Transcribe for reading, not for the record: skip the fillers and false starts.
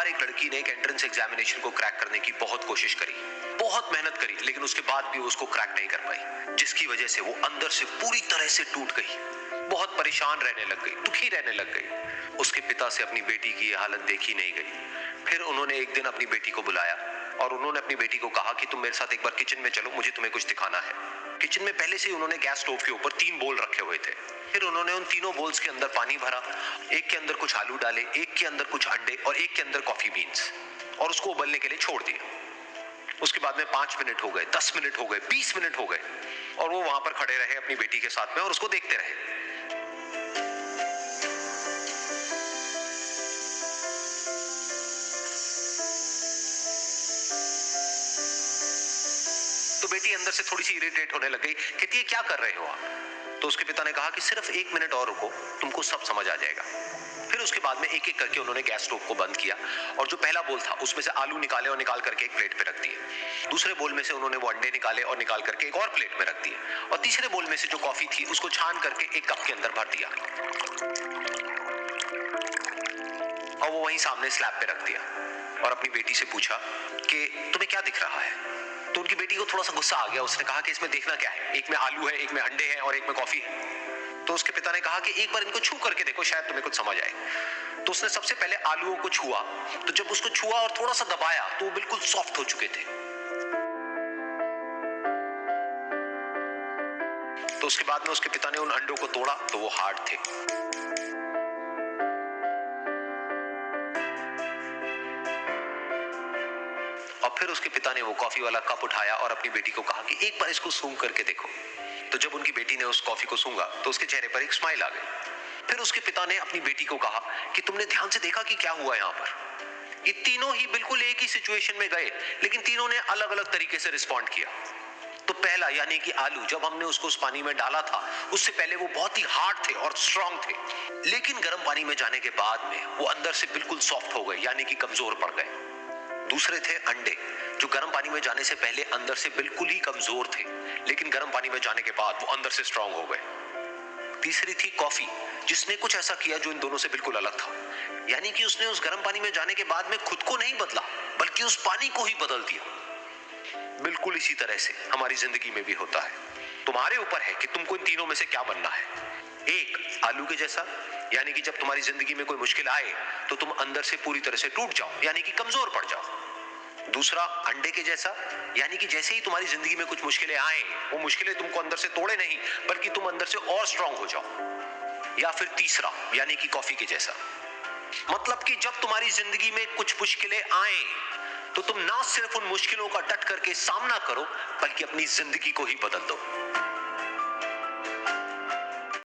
बार एक लड़की ने एक एंट्रेंस एग्जामिनेशन को क्रैक करने की बहुत कोशिश करी, बहुत मेहनत करी, लेकिन उसके बाद भी वो उसको क्रैक नहीं कर पाई, जिसकी वजह से वो अंदर से पूरी तरह से टूट गई, बहुत परेशान रहने लग गई, दुखी रहने लग गई। उसके पिता से अपनी बेटी की ये हालत देखी नहीं गई। फिर उन्होंने एक दिन अपनी बेटी को बुलाया और उन्होंने अपनी बेटी को कहा कि तुम मेरे साथ एक बार किचन में चलो, मुझे तुम्हें कुछ दिखाना है। किचन में पहले से ही उन्होंने गैस स्टोव के ऊपर 3 बोल रखे हुए थे। फिर उन्होंने उन तीनों बोल्स के अंदर पानी भरा, एक के अंदर कुछ आलू डाले, एक के अंदर कुछ अंडे और एक के अंदर कॉफी बीन्स, और उसको उबलने के लिए छोड़ दिया। उसके बाद में 5 मिनट हो गए, 10 मिनट हो गए, 20 मिनट हो गए, और वो वहां पर खड़े रहे अपनी बेटी के साथ में और उसको देखते रहे। तो बेटी अंदर से थोड़ी सी इरिटेट होने लग गई, कहती है क्या कर रहे हो आप? तो उसके पिता ने कहा कि सिर्फ 1 मिनट और रुको, तुमको सब समझ आ जाएगा। फिर उसके बाद में एक एक करके उन्होंने गैस स्टोव को बंद किया और जो पहला बोल था उसमें से आलू निकाले और निकाल करके एक प्लेट पे रख दिए। दूसरे बोल में से उन्होंने वो अंडे निकाले और निकाल करके एक और प्लेट में रख दिए, और तीसरे बोल में से जो कॉफी थी उसको छान करके एक कप के अंदर भर दिया और वो वहीं सामने स्लैब पे रख दिया और अपनी बेटी से पूछा कि तुम्हें क्या दिख रहा है? तो उनकी बेटी को थोड़ा सा गुस्सा आ गया। उसने कहा कि इसमें देखना क्या है, एक में आलू है, एक में अंडे हैं और एक में कॉफी है। तो उसके पिता ने कहा कि एक बार इनको छू करके देखो, शायद तुम्हें कुछ समझ आए। तो उसने सबसे पहले आलूओं को छुआ, तो जब उसको छुआ और थोड़ा सा दबाया तो वो बिल्कुल सॉफ्ट हो चुके थे। तो उसके बाद में उसके पिता ने उन अंडों को तोड़ा तो वो हार्ड थे। और फिर उसके पिता ने वो कॉफी वाला कप उठाया और अपनी बेटी को कहा कि एक बार इसको सूंघ करके देखो। तो जब उनकी बेटी ने उस कॉफी को सूंघा तो उसके चेहरे पर एक स्माइल आ गई। फिर उसके पिता ने अपनी बेटी को कहा कि तुमने ध्यान से देखा कि क्या हुआ यहाँ पर? ये तीनों ही बिल्कुल एक ही सिचुएशन में गए, लेकिन तीनों ने अलग अलग तरीके से रिस्पॉन्ड किया। तो पहला यानी कि आलू, जब हमने उसको उस पानी में डाला था उससे पहले वो बहुत ही हार्ड थे और स्ट्रांग थे, लेकिन गर्म पानी में जाने के बाद में वो अंदर से बिल्कुल सॉफ्ट हो गए, यानी कि कमजोर पड़ गए। दूसरे थे अंडे, जो गर्म पानी में जाने से पहले अंदर से बिल्कुल ही कमजोर थे, लेकिन गर्म पानी में जाने के बाद वो अंदर से स्ट्रांग हो गए। तीसरी थी कॉफी, जिसने कुछ ऐसा किया जो इन दोनों से बिल्कुल अलग था, यानी कि उसने उस गर्म पानी में जाने के बाद में खुद को नहीं बदला, बल्कि उस पानी को ही बदल दिया। बिल्कुल इसी तरह से हमारी जिंदगी में भी होता है। तुम्हारे ऊपर है कि तुमको इन तीनों में से क्या बनना है। एक, आलू के जैसा, यानी कि जब तुम्हारी जिंदगी में कोई मुश्किल आए तो तुम अंदर से पूरी तरह से टूट जाओ, यानी कि कमजोर पड़ जाओ। दूसरा, अंडे के जैसा, यानी कि जैसे ही तुम्हारी जिंदगी में कुछ मुश्किलें आए, वो मुश्किलें तुमको अंदर से तोड़े नहीं, बल्कि तुम अंदर से और स्ट्रांग हो जाओ। या फिर तीसरा, यानी कि कॉफी के जैसा, मतलब कि जब तुम्हारी जिंदगी में कुछ मुश्किलें आए तो तुम ना सिर्फ उन मुश्किलों का डट करके सामना करो, बल्कि अपनी जिंदगी को ही बदल दो।